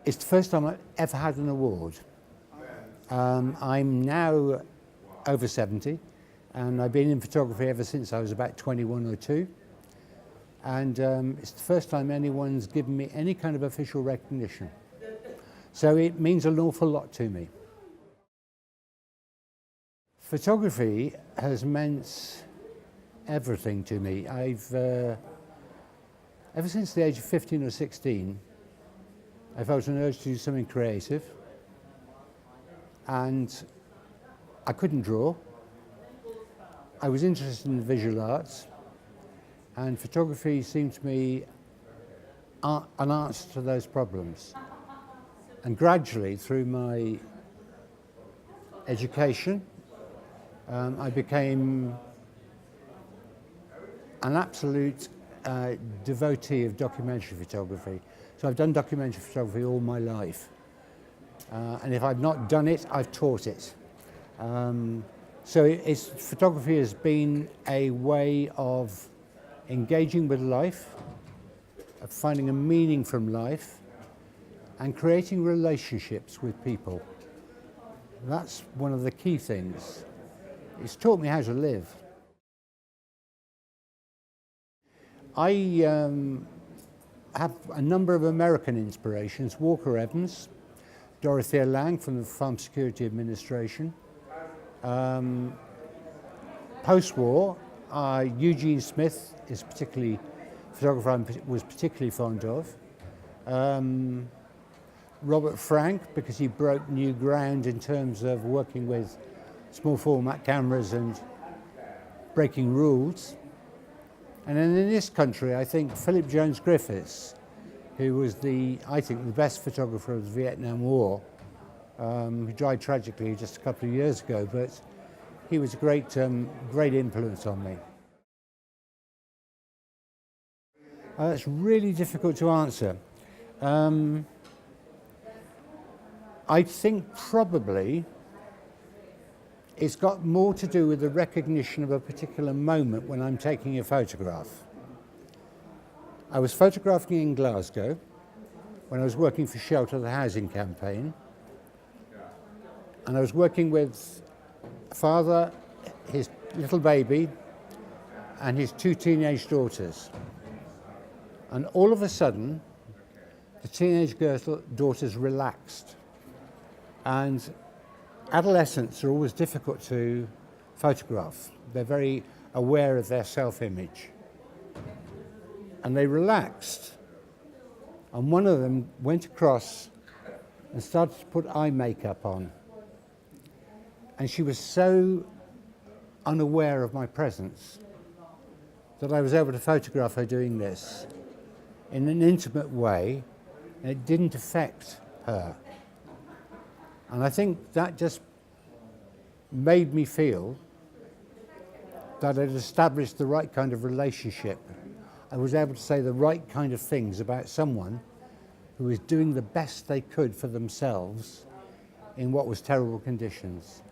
It's the first time I've ever had an award. I'm now over 70, and I've been in photography ever since I was about 21 or 2. And it's the first time anyone's given me any kind of official recognition. So it means an awful lot to me. Photography has meant everything to me. Ever since the age of 15 or 16, I felt an urge to do something creative, and I couldn't draw. I was interested in the visual arts, and photography seemed to me an answer to those problems. And gradually, through my education, I became an absolute devotee of documentary photography. So I've done documentary photography all my life. And if I've not done it, I've taught it. So photography has been a way of engaging with life, of finding a meaning from life, and creating relationships with people. That's one of the key things. It's taught me how to live. I have a number of American inspirations: Walker Evans, Dorothea Lange from the Farm Security Administration. Post-war, Eugene Smith is a photographer I was particularly fond of. Robert Frank, because he broke new ground in terms of working with small format cameras and breaking rules. And then in this country, I think Philip Jones Griffiths, who was I think the best photographer of the Vietnam War, who died tragically just a couple of years ago, but he was a great influence on me. It's really difficult to answer. I think probably it's got more to do with the recognition of a particular moment when I'm taking a photograph. I was photographing in Glasgow when I was working for Shelter, the housing campaign. And I was working with a father, his little baby, and his 2 teenage daughters. And all of a sudden, the teenage daughters relaxed. And adolescents are always difficult to photograph. They're very aware of their self-image. And they relaxed. And one of them went across and started to put eye makeup on. And she was so unaware of my presence that I was able to photograph her doing this in an intimate way, and it didn't affect her. And I think that just made me feel that I'd established the right kind of relationship. I was able to say the right kind of things about someone who was doing the best they could for themselves in what was terrible conditions.